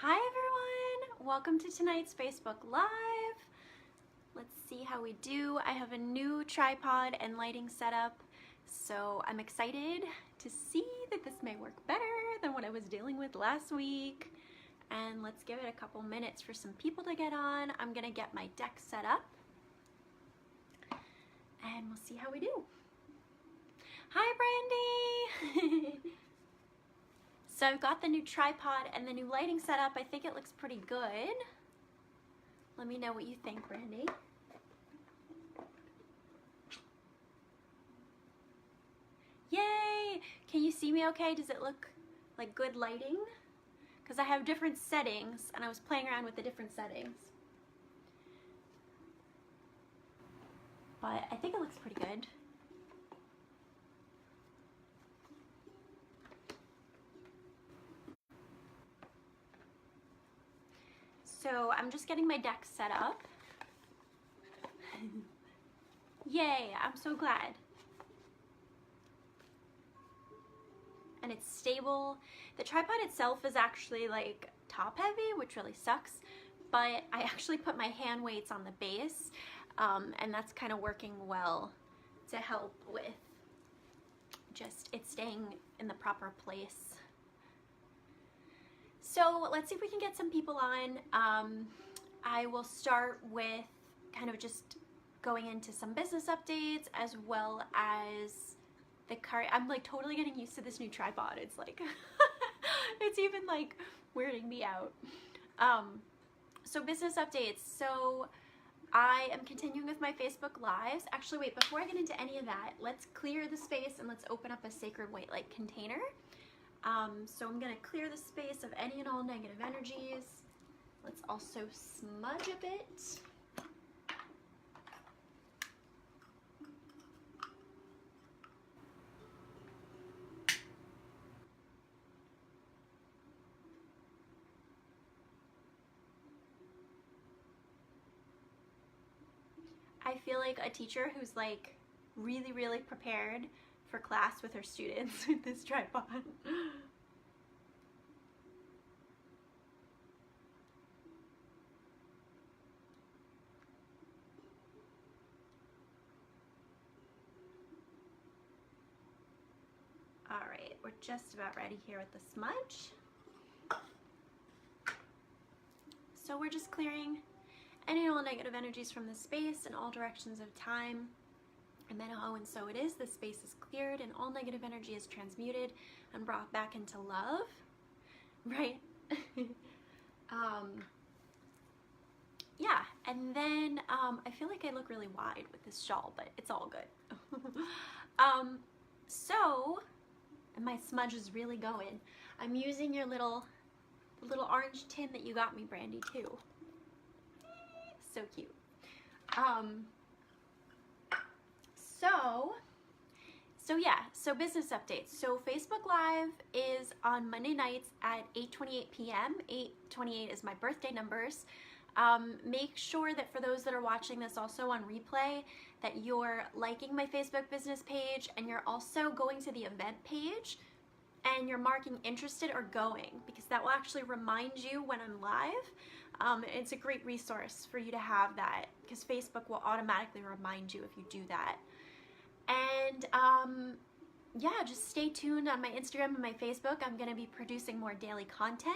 Hi everyone! Welcome to tonight's Facebook Live. Let's see how we do. I have a new tripod and lighting setup, so I'm excited to see that this may work better than what I was dealing with last week. And let's give it a couple minutes for some people to get on. I'm gonna get my deck set up and we'll see how we do. Hi Brandy! So I've got the new tripod and the new lighting setup. I think it looks pretty good. Let me know what you think, Brandy. Yay! Can you see me okay? Does it look like good lighting? Because I have different settings and I was playing around with the different settings. But I think it looks pretty good. So I'm just getting my deck set up. Yay, I'm so glad. And it's stable. The tripod itself is actually like top heavy, which really sucks, but I actually put my hand weights on the base, and that's kind of working well to help with just it staying in the proper place. So let's see if we can get some people on. I will start with kind of just going into some business updates as well as the current. I'm like totally getting used to this new tripod. It's like, it's even like weirding me out. So business updates. So I am continuing with my Facebook Lives. Actually, wait, before I get into any of that, let's clear the space and let's open up a sacred white light container. So I'm going to clear the space of any and all negative energies. Let's also smudge a bit. I feel like a teacher who's like really prepared for class with her students with this tripod. All right, we're just about ready here with the smudge. So we're just clearing any and all negative energies from the space in all directions of time. And then oh, and so it is, the space is cleared and all negative energy is transmuted and brought back into love, right? Yeah, and then I feel like I look really wide with this shawl, but it's all good. So, and my smudge is really going. I'm using your little orange tin that you got me, Brandy, too. So cute. So yeah, so business updates. So Facebook Live is on Monday nights at 8:28 p.m. 8:28 is my birthday numbers. Make sure that for those that are watching this also on replay, that you're liking my Facebook business page and you're also going to the event page and you're marking interested or going, because that will actually remind you when I'm live. It's a great resource for you to have that, because Facebook will automatically remind you if you do that. And yeah, just stay tuned on my Instagram and my Facebook. I'm going to be producing more daily content,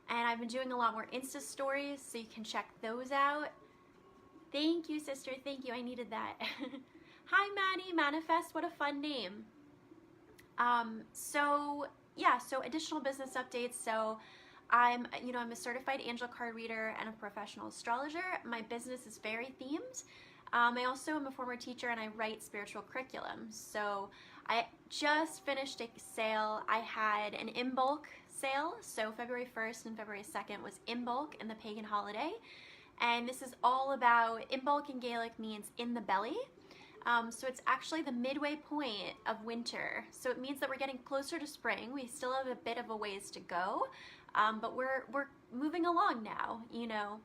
and I've been doing a lot more Insta stories, so you can check those out. Thank you, sister. Thank you. I needed that. Hi, Maddie. Manifest. What a fun name. So yeah, so additional business updates. So I'm a certified angel card reader and a professional astrologer. My business is very themed. I also am a former teacher and I write spiritual curriculum. So I just finished a sale. I had an in bulk sale. So February 1st and February 2nd was in bulk in the pagan holiday. And this is all about, in bulk in Gaelic means in the belly. So it's actually the midway point of winter. So it means that we're getting closer to spring. We still have a bit of a ways to go, but we're moving along now, you know.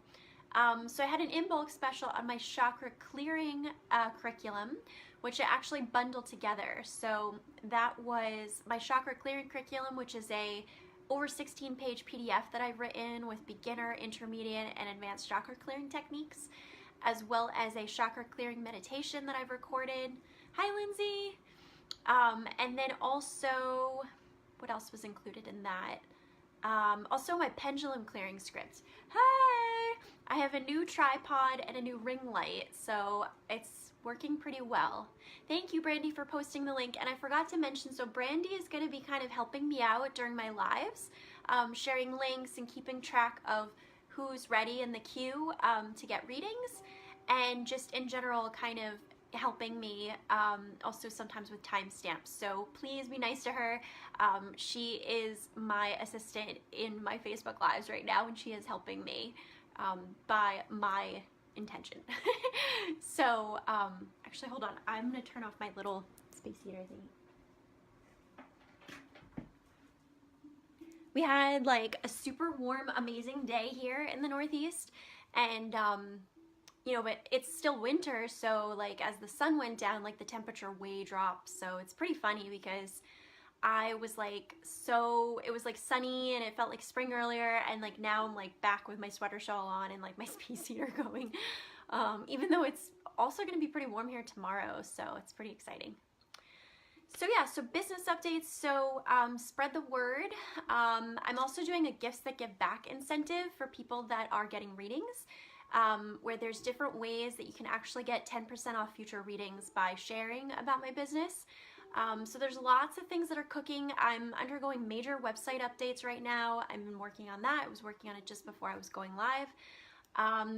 So I had an in bulk special on my chakra clearing curriculum, which I actually bundled together. So that was my chakra clearing curriculum, which is a over 16-page PDF that I've written with beginner, intermediate, and advanced chakra clearing techniques, as well as a chakra clearing meditation that I've recorded. Hi, Lindsay. And then also, what else was included in that? Also my pendulum clearing script. Hey! I have a new tripod and a new ring light, so it's working pretty well. Thank you, Brandy, for posting the link. And I forgot to mention, so Brandy is going to be kind of helping me out during my lives, sharing links and keeping track of who's ready in the queue to get readings, and just in general kind of helping me also sometimes with timestamps. So please be nice to her. She is my assistant in my Facebook Lives right now, and she is helping me by my intention. So actually, hold on, I'm gonna turn off my little space heater thingy. We had like a super warm, amazing day here in the Northeast, and you know, but it's still winter, so like as the sun went down, like the temperature way dropped. So it's pretty funny because I was like, so it was like sunny and it felt like spring earlier, and like now I'm like back with my sweater shawl on and like my space heater going, even though it's also going to be pretty warm here tomorrow, so it's pretty exciting. So yeah, so business updates. So spread the word. I'm also doing a Gifts That Give Back incentive for people that are getting readings, where there's different ways that you can actually get 10% off future readings by sharing about my business. So there's lots of things that are cooking. I'm undergoing major website updates right now. I've been working on that. I was working on it just before I was going live.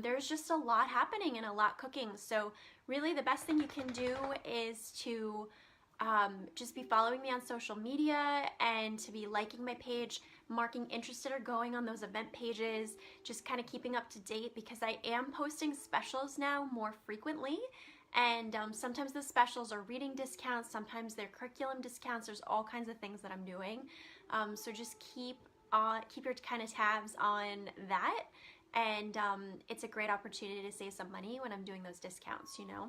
There's just a lot happening and a lot cooking. So really the best thing you can do is to just be following me on social media and to be liking my page, marking interested or going on those event pages, just kind of keeping up to date, because I am posting specials now more frequently. And sometimes the specials are reading discounts, sometimes they're curriculum discounts. There's all kinds of things that I'm doing. So just keep your kind of tabs on that. And it's a great opportunity to save some money when I'm doing those discounts, you know.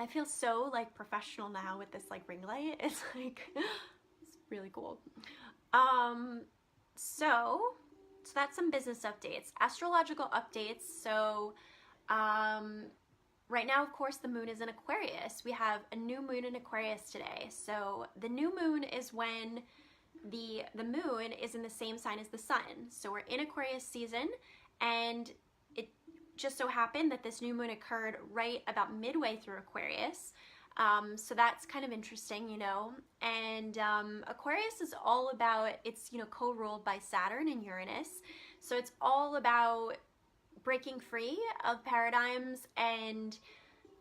I feel so like professional now with this like ring light. It's like, it's really cool. So that's some business updates, astrological updates. So right now, of course, the moon is in Aquarius. We have a new moon in Aquarius today. So the new moon is when the moon is in the same sign as the sun. So we're in Aquarius season, and it just so happened that this new moon occurred right about midway through Aquarius. So that's kind of interesting, you know. And Aquarius is all about, it's, you know, co-ruled by Saturn and Uranus. So it's all about breaking free of paradigms and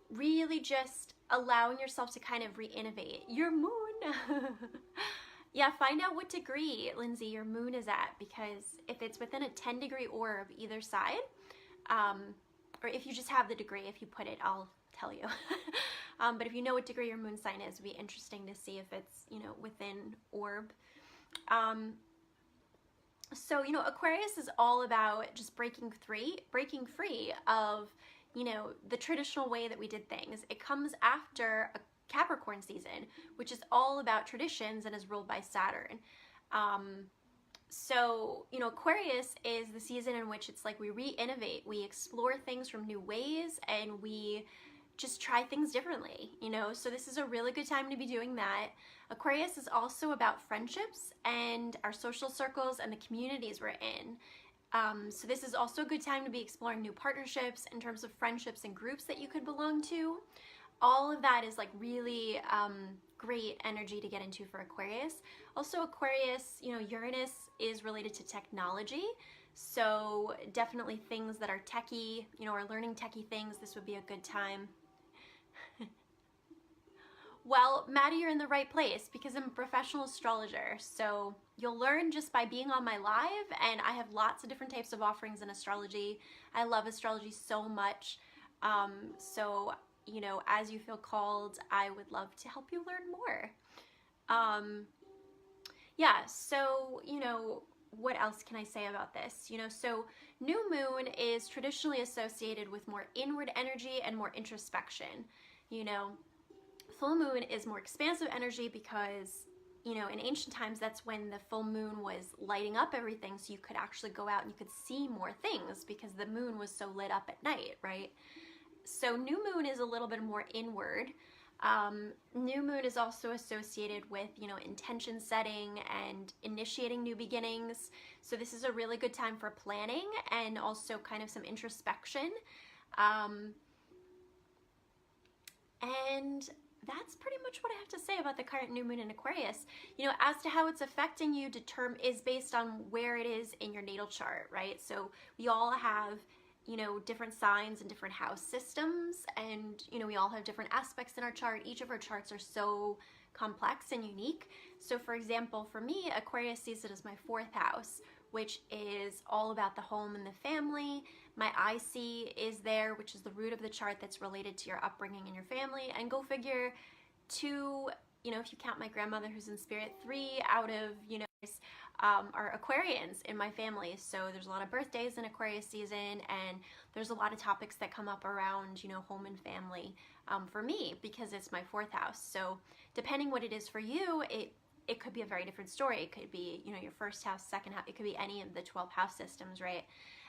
really just allowing yourself to kind of re-innovate your moon. Yeah, find out what degree, Lindsay, your moon is at, because if it's within a 10-degree orb either side, or if you just have the degree, if you put it, I'll tell you. But if you know what degree your moon sign is, it'd be interesting to see if it's, you know, within orb. So, you know, Aquarius is all about just breaking free of, you know, the traditional way that we did things. It comes after a Capricorn season, which is all about traditions and is ruled by Saturn. So, you know, Aquarius is the season in which it's like we re-innovate, we explore things from new ways, and we just try things differently, you know. So this is a really good time to be doing that. Aquarius is also about friendships and our social circles and the communities we're in. So this is also a good time to be exploring new partnerships in terms of friendships and groups that you could belong to. All of that is like really great energy to get into for Aquarius. Also Aquarius, you know, Uranus is related to technology. So definitely things that are techie, you know, or learning techie things, this would be a good time. Well, Maddie, you're in the right place because I'm a professional astrologer. So you'll learn just by being on my live, and I have lots of different types of offerings in astrology. I love astrology so much. So, you know, as you feel called, I would love to help you learn more. Yeah, so, you know, what else can I say about this? You know, so new moon is traditionally associated with more inward energy and more introspection. You know, full moon is more expansive energy because you know, in ancient times, that's when the full moon was lighting up everything, so you could actually go out and you could see more things because the moon was so lit up at night, right? So new moon is a little bit more inward. New moon is also associated with, you know, intention setting and initiating new beginnings. So this is a really good time for planning and also kind of some introspection. And that's pretty much what I have to say about the current new moon in Aquarius. You know, as to how it's affecting you is based on where it is in your natal chart, right? So we all have, you know, different signs and different house systems, and, you know, we all have different aspects in our chart. Each of our charts are so complex and unique. So for example, for me, Aquarius sees it as my 4th house, which is all about the home and the family. My IC is there, which is the root of the chart that's related to your upbringing and your family. And go figure, 2, you know, if you count my grandmother who's in spirit, 3 out of, you know, are Aquarians in my family. So there's a lot of birthdays in Aquarius season, and there's a lot of topics that come up around, you know, home and family for me, because it's my 4th house. So depending what it is for you, it could be a very different story. It could be, you know, your 1st house, 2nd house. It could be any of the 12 house systems, right?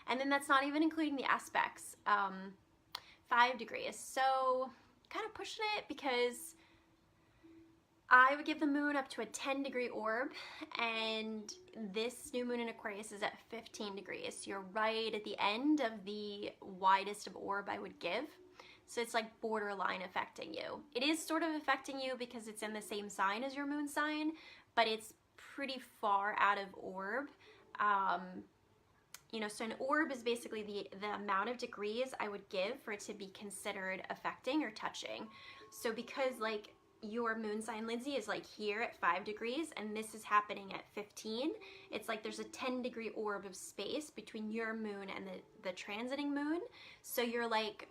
And then that's not even including the aspects. 5 degrees. So kind of pushing it, because I would give the moon up to a 10-degree orb, and this new moon in Aquarius is at 15 degrees. So you're right at the end of the widest of orb I would give. So it's like borderline affecting you. It is sort of affecting you because it's in the same sign as your moon sign, but it's pretty far out of orb. You know, so an orb is basically the amount of degrees I would give for it to be considered affecting or touching. So because like your moon sign, Lindsay, is like here at 5 degrees and this is happening at 15, it's like there's a 10-degree orb of space between your moon and the transiting moon. So you're like,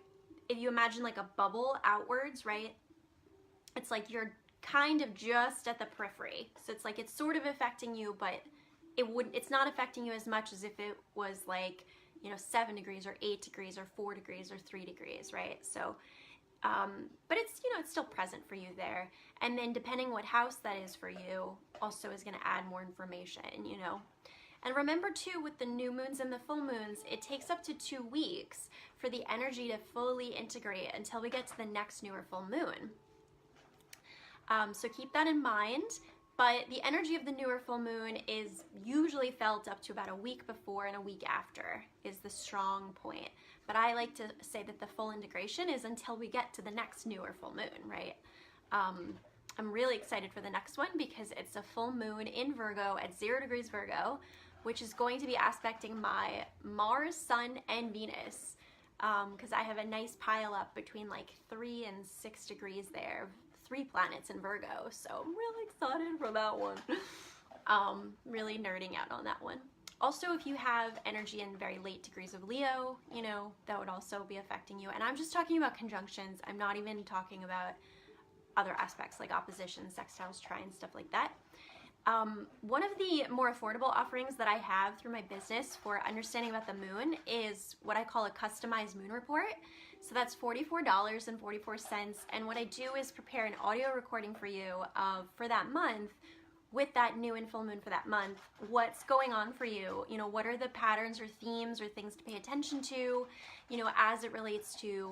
if you imagine like a bubble outwards, right? It's like you're kind of just at the periphery. So it's like it's sort of affecting you, but it's not affecting you as much as if it was like, you know, 7 degrees or 8 degrees or 4 degrees or 3 degrees, right? So but it's, you know, it's still present for you there. And then depending what house that is for you also is going to add more information, you know. And remember too, with the new moons and the full moons, it takes up to 2 weeks for the energy to fully integrate until we get to the next new or full moon. So keep that in mind. But the energy of the new or full moon is usually felt up to about a week before and a week after is the strong point. But I like to say that the full integration is until we get to the next new or full moon, right? I'm really excited for the next one because it's a full moon in Virgo at 0 degrees Virgo, which is going to be aspecting my Mars, Sun, and Venus. Because I have a nice pile up between like 3 and 6 degrees there. 3 planets in Virgo, so I'm really excited for that one. Really nerding out on that one. Also, if you have energy in very late degrees of Leo, you know, that would also be affecting you. And I'm just talking about conjunctions. I'm not even talking about other aspects like oppositions, sextiles, trines, stuff like that. One of the more affordable offerings that I have through my business for understanding about the moon is what I call a customized moon report. So that's $44.44, and what I do is prepare an audio recording for you for that month with that new and full moon for that month, what's going on for you, you know, what are the patterns or themes or things to pay attention to, you know, as it relates to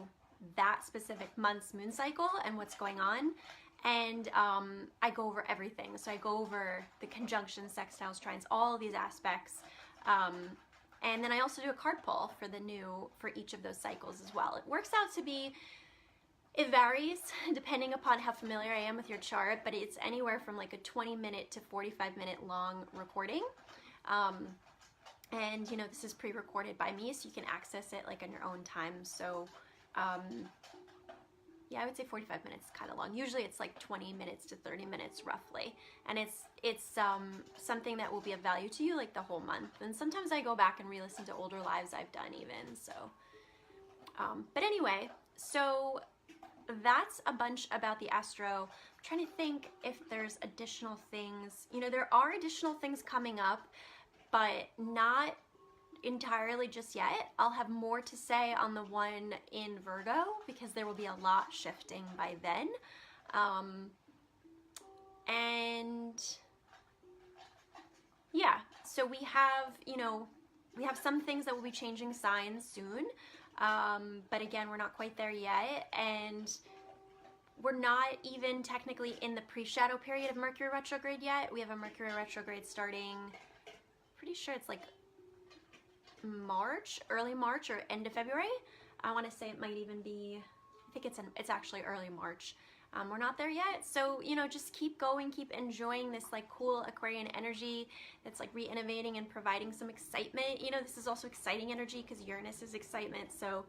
that specific month's moon cycle and what's going on. And I go over everything. So I go over the conjunctions, sextiles, trines, all of these aspects. And then I also do a card pull for each of those cycles as well. It works out to be, it varies depending upon how familiar I am with your chart, but it's anywhere from like a 20-minute to 45-minute long recording. And you know, this is pre-recorded by me, so you can access it like on your own time. So yeah, I would say 45 minutes is kind of long. Usually it's like 20 minutes to 30 minutes roughly. And it's something that will be of value to you like the whole month. And sometimes I go back and re-listen to older lives I've done even, so. But anyway, so that's a bunch about the Astro. I'm trying to think if there's additional things. You know, there are additional things coming up, but not entirely just yet. I'll have more to say on the one in Virgo because there will be a lot shifting by then. And yeah, so we have, you know, we have some things that will be changing signs soon. But again, we're not quite there yet. And we're not even technically in the pre-shadow period of Mercury retrograde yet. We have a Mercury retrograde starting, pretty sure it's like March, early March or end of February. I want to say it might even be, I think it's actually early March. We're not there yet. So, you know, just keep going, keep enjoying this like cool Aquarian energy that's like re-innovating and providing some excitement. You know, this is also exciting energy because Uranus is excitement. So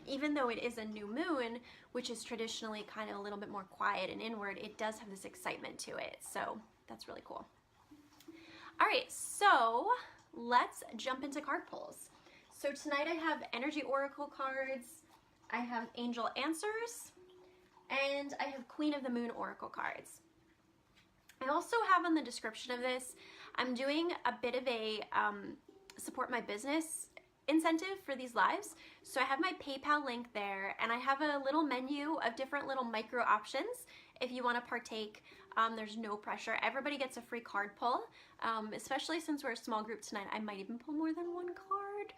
even though it is a new moon, which is traditionally kind of a little bit more quiet and inward, it does have this excitement to it. So that's really cool. All right, so let's jump into card pulls. So tonight I have energy oracle cards, I have angel answers, and I have Queen of the Moon oracle cards. I also have on the description of this, I'm doing a bit of a support my business incentive for these lives. So I have my PayPal link there, and I have a little menu of different little micro options if you want to partake. There's no pressure. Everybody gets a free card pull, especially since we're a small group tonight. I might even pull more than one card.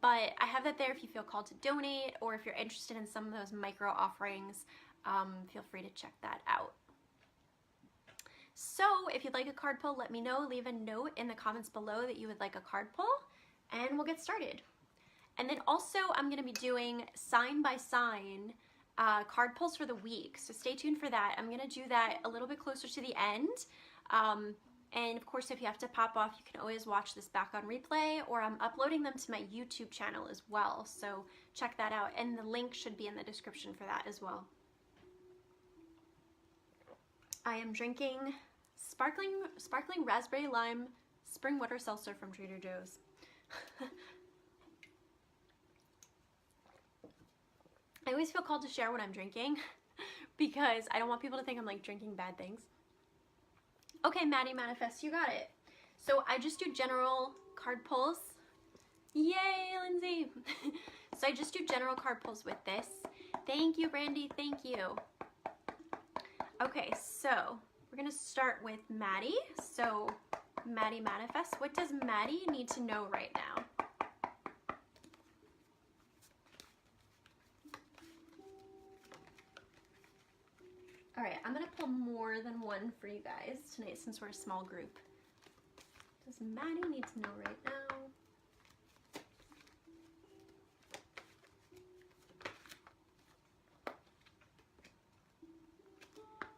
But I have that there if you feel called to donate, or if you're interested in some of those micro offerings, feel free to check that out. So if you'd like a card pull, let me know. Leave a note in the comments below that you would like a card pull, and we'll get started. And then also I'm going to be doing sign by sign card pulls for the week. So stay tuned for that. I'm going to do that a little bit closer to the end. And of course, if you have to pop off, you can always watch this back on replay, or I'm uploading them to my YouTube channel as well. So check that out. And the link should be in the description for that as well. I am drinking sparkling raspberry lime spring water seltzer from Trader Joe's. I always feel called to share what I'm drinking because I don't want people to think I'm like drinking bad things. Okay, Maddie Manifest, you got it. So I just do general card pulls. Yay, Lindsay. So I just do general card pulls with this. Thank you, Brandy. Thank you. Okay, so we're going to start with Maddie. So Maddie Manifest, what does Maddie need to know right now? All right, I'm going to pull more than one for you guys tonight since we're a small group. Does Maddie need to know right now?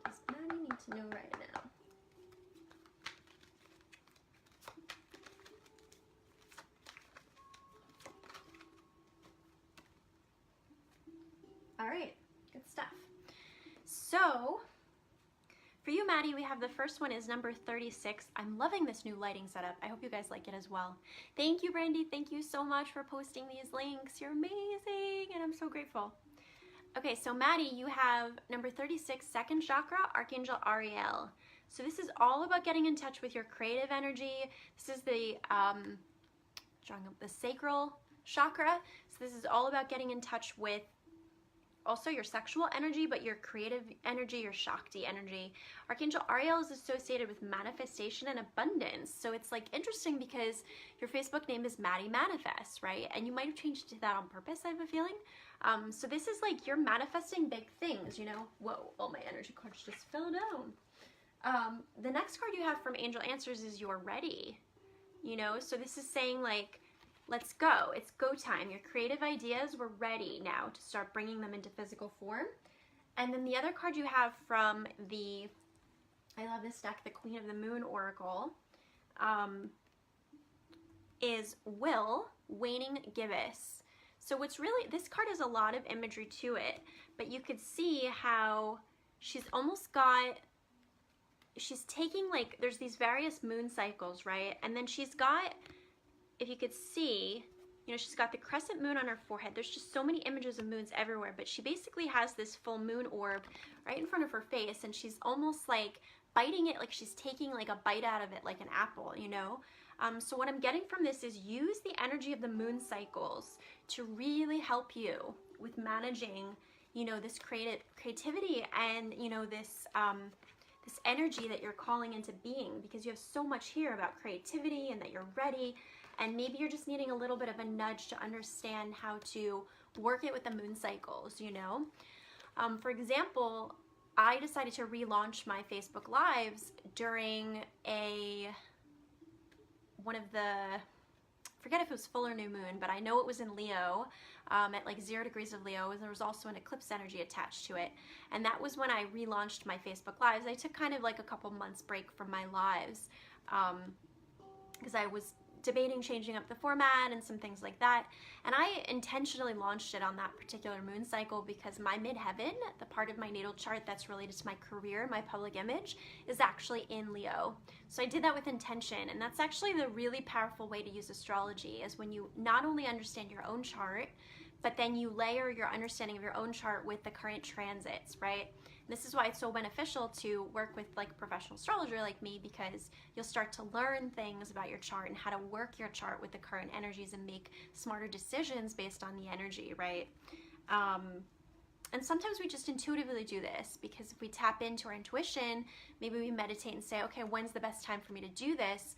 Does Maddie need to know right now? All right, good stuff. So for you, Maddie, we have the first one is number 36. I'm loving this new lighting setup. I hope you guys like it as well. Thank you, Brandy. Thank you so much for posting these links. You're amazing, and I'm so grateful. Okay, so Maddie, you have number 36, second chakra, Archangel Ariel. So this is all about getting in touch with your creative energy. This is the drawing up the sacral chakra. So this is all about getting in touch with also your sexual energy, but your creative energy, your Shakti energy. Archangel Ariel is associated with manifestation and abundance. So it's like interesting because your Facebook name is Maddie Manifest, right? And you might have changed to that on purpose, I have a feeling. So this is like you're manifesting big things, you know? Whoa, all my energy cards just fell down. The next card you have from Angel Answers is You're Ready, you know? So this is saying like, let's go. It's go time. Your creative ideas, we're ready now to start bringing them into physical form. And then the other card you have from the, I love this deck, the Queen of the Moon Oracle, is Will, Waning Gibbous. So what's really, this card has a lot of imagery to it, but you could see how she's almost got, she's taking like, there's these various moon cycles, right? And then she's got, if you could see, you know, she's got the crescent moon on her forehead. There's just so many images of moons everywhere, but she basically has this full moon orb right in front of her face, and she's almost like biting it, like she's taking like a bite out of it, like an apple, you know? So what I'm getting from this is use the energy of the moon cycles to really help you with managing, you know, this creativity and, you know, this, this energy that you're calling into being, because you have so much here about creativity and that you're ready, and maybe you're just needing a little bit of a nudge to understand how to work it with the moon cycles, you know? For example, I decided to relaunch my Facebook Lives during one of the, forget if it was full or new moon, but I know it was in Leo, at like 0 degrees of Leo, and there was also an eclipse energy attached to it. And that was when I relaunched my Facebook Lives. I took kind of like a couple months break from my lives, because I was debating changing up the format and some things like that. And I intentionally launched it on that particular moon cycle because my midheaven, the part of my natal chart that's related to my career, my public image, is actually in Leo. So I did that with intention, and that's actually the really powerful way to use astrology, is when you not only understand your own chart, but then you layer your understanding of your own chart with the current transits, right? This is why it's so beneficial to work with like a professional astrologer like me, because you'll start to learn things about your chart and how to work your chart with the current energies and make smarter decisions based on the energy, right? And sometimes we just intuitively do this, because if we tap into our intuition, maybe we meditate and say, okay, when's the best time for me to do this?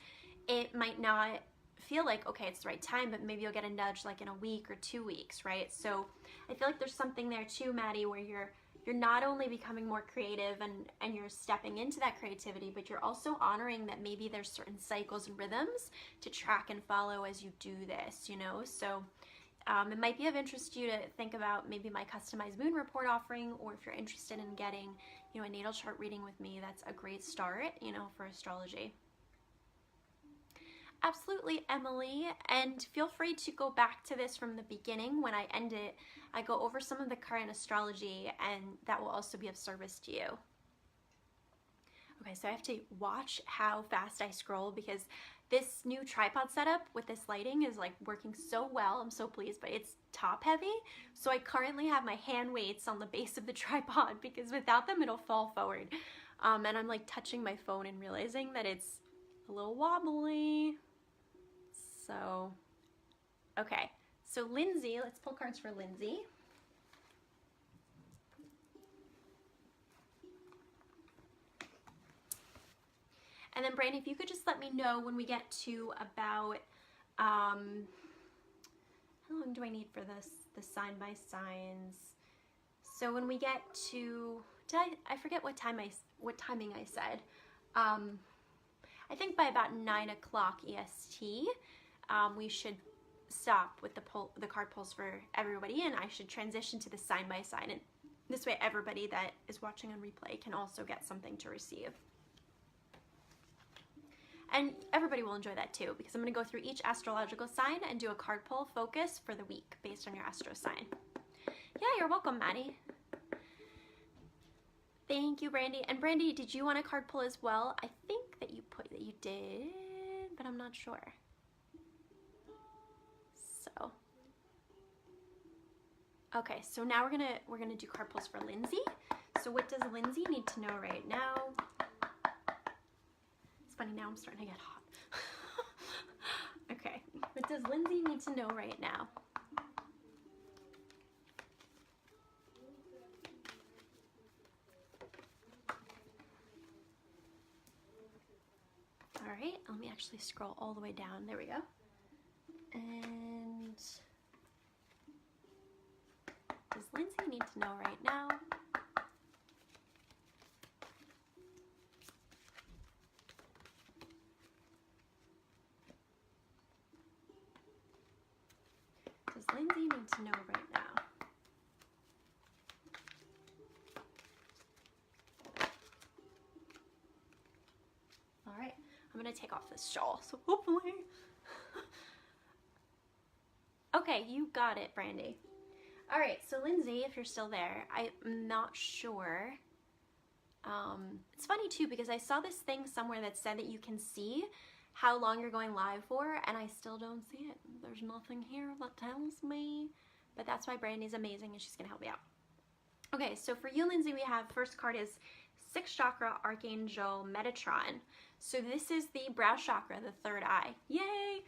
It might not feel like, okay, it's the right time, but maybe you'll get a nudge like in a week or 2 weeks, right? So I feel like there's something there too, Maddie, where you're not only becoming more creative and you're stepping into that creativity, but you're also honoring that maybe there's certain cycles and rhythms to track and follow as you do this, you know? So it might be of interest to you to think about maybe my customized moon report offering, or if you're interested in getting, you know, a natal chart reading with me, that's a great start, you know, for astrology. Absolutely, Emily, and feel free to go back to this from the beginning. When I end it, I go over some of the current astrology, and that will also be of service to you. Okay, so I have to watch how fast I scroll, because this new tripod setup with this lighting is like working so well. I'm so pleased, but it's top heavy. So I currently have my hand weights on the base of the tripod, because without them it'll fall forward. And I'm like touching my phone and realizing that it's a little wobbly. So, okay. So Lindsay, let's pull cards for Lindsay. And then Brandy, if you could just let me know when we get to about, how long do I need for this, the sign by signs? So when we get to, I forget what timing I said. I think by about 9 o'clock EST, we should stop with the card pulls for everybody, and I should transition to the sign by sign. And this way everybody that is watching on replay can also get something to receive. And everybody will enjoy that too, because I'm going to go through each astrological sign and do a card pull focus for the week based on your astro sign. Yeah, you're welcome, Maddie. Thank you, Brandy. And Brandy, did you want a card pull as well? I think that you put that you did, but I'm not sure. So, okay, so now we're gonna do card pulls for Lindsay. So what does Lindsay need to know right now? It's funny, now I'm starting to get hot. Okay, what does Lindsay need to know right now? All right, let me actually scroll all the way down. There we go. And does Lindsay need to know right now? Does Lindsay need to know right now? All right, I'm gonna take off this shawl, so hopefully. Okay, you got it, Brandy. All right, so Lindsay, if you're still there, I'm not sure. It's funny too, because I saw this thing somewhere that said that you can see how long you're going live for, and I still don't see it. There's nothing here that tells me, but that's why Brandy's amazing and she's gonna help me out. Okay, so for you, Lindsay, we have first card is 6th chakra, Archangel Metatron. So this is the brow chakra, the third eye. Yay!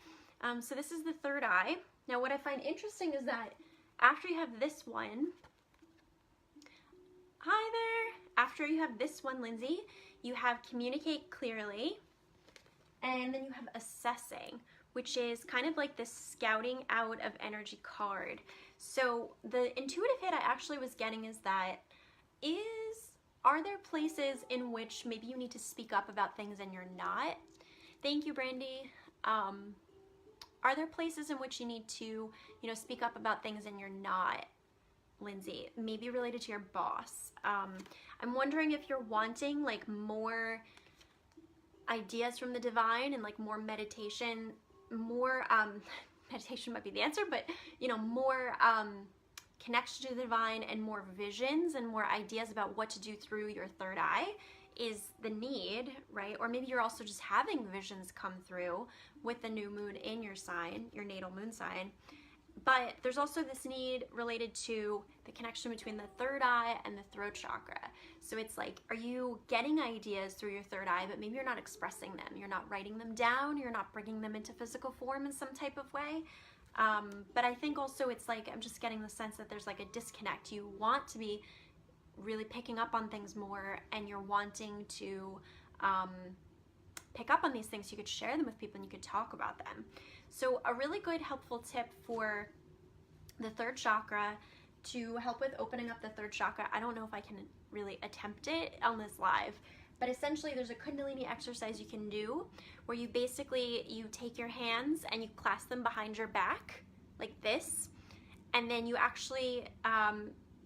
So this is the third eye. Now what I find interesting is that after you have this one, hi after you have this one, Lindsay, you have communicate clearly, and then you have assessing, which is kind of like this scouting out of energy card. So the intuitive hit I actually was getting is that are there places in which maybe you need to speak up about things and you're not? Thank you, Brandy. Are there places in which you need to, you know, speak up about things and you're not, Lindsay? Maybe related to your boss. I'm wondering if you're wanting like more ideas from the divine and like more meditation, more meditation might be the answer, but you know, more connection to the divine and more visions and more ideas about what to do through your third eye is the need, right? Or maybe you're also just having visions come through with the new moon in your sign, your natal moon sign. But there's also this need related to the connection between the third eye and the throat chakra. So it's like, are you getting ideas through your third eye, but maybe you're not expressing them. You're not writing them down. You're not bringing them into physical form in some type of way. But I think also it's like, I'm just getting the sense that there's like a disconnect. You want to be really picking up on things more, and you're wanting to pick up on these things so you could share them with people and you could talk about them. So a really good helpful tip for the third chakra to help with opening up the third chakra, I don't know if I can really attempt it on this live, but essentially there's a Kundalini exercise you can do where you basically, you take your hands and you clasp them behind your back like this, and then you actually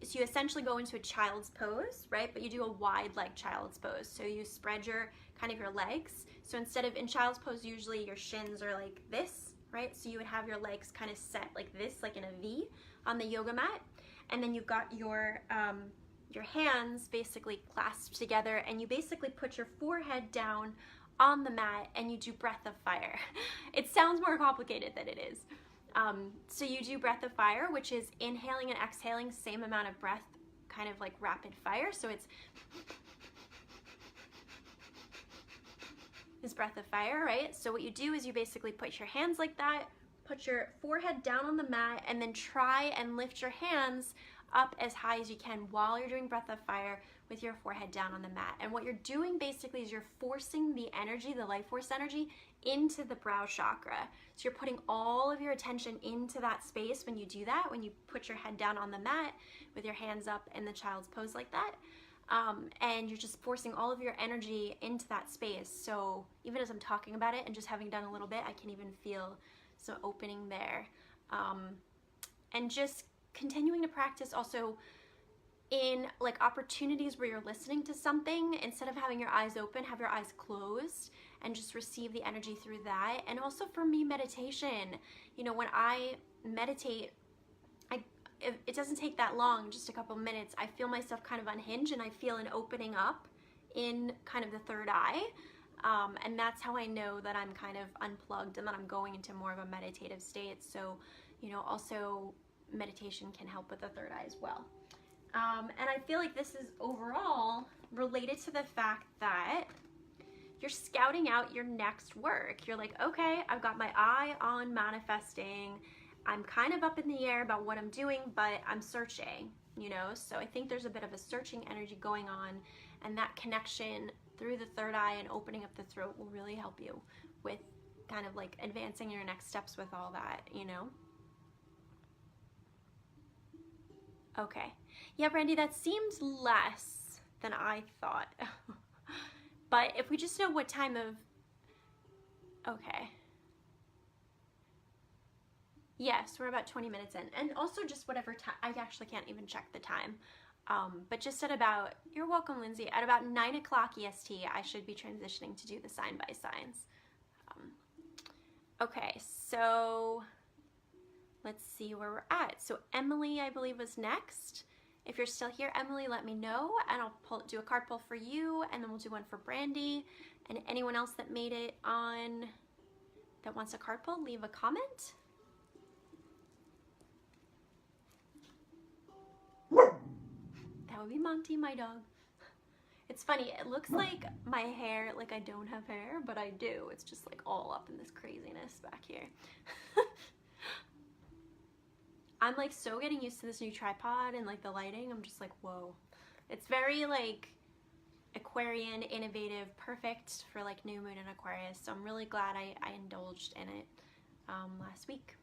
so you essentially go into a child's pose, right? But you do a wide leg child's pose. So you spread your kind of your legs. So instead of in child's pose, usually your shins are like this, right? So you would have your legs kind of set like this, like in a V on the yoga mat. And then you've got your hands basically clasped together, and you basically put your forehead down on the mat and you do breath of fire. It sounds more complicated than it is. So you do breath of fire, which is inhaling and exhaling, same amount of breath, kind of like rapid fire. So it's breath of fire, right? So what you do is you basically put your hands like that, put your forehead down on the mat, and then try and lift your hands up as high as you can while you're doing breath of fire with your forehead down on the mat. And what you're doing basically is you're forcing the energy, the life force energy, into the brow chakra. So you're putting all of your attention into that space when you do that, when you put your head down on the mat with your hands up in the child's pose like that. And you're just forcing all of your energy into that space. So even as I'm talking about it and just having done a little bit, I can even feel some opening there. And just continuing to practice also in like opportunities where you're listening to something, instead of having your eyes open, have your eyes closed and just receive the energy through that. And also for me, meditation, you know, when I meditate, it doesn't take that long, just a couple minutes. I feel myself kind of unhinge and I feel an opening up in kind of the third eye. And that's how I know that I'm kind of unplugged and that I'm going into more of a meditative state. So, you know, also meditation can help with the third eye as well. And I feel like this is overall related to the fact that you're scouting out your next work. You're like, okay, I've got my eye on manifesting. I'm kind of up in the air about what I'm doing, but I'm searching, you know? So I think there's a bit of a searching energy going on, and that connection through the third eye and opening up the throat will really help you with kind of like advancing your next steps with all that, you know? Okay. Yeah, Brandy, that seems less than I thought. But if we just know what time of... Okay. Yes, we're about 20 minutes in. And also just whatever time... I actually can't even check the time. But just at about... You're welcome, Lindsay. At about 9 o'clock EST, I should be transitioning to do the sign by signs. Okay, so... Let's see where we're at. So Emily, I believe, was next. If you're still here, Emily, let me know, and I'll do a card pull for you, and then we'll do one for Brandy. And anyone else that made it on, that wants a card pull, leave a comment. That would be Monty, my dog. It's funny, it looks like my hair, like I don't have hair, but I do. It's just like all up in this craziness back here. I'm like so getting used to this new tripod and like the lighting. I'm just like, whoa. It's very like Aquarian, innovative, perfect for like new moon in Aquarius. So I'm really glad I indulged in it last week.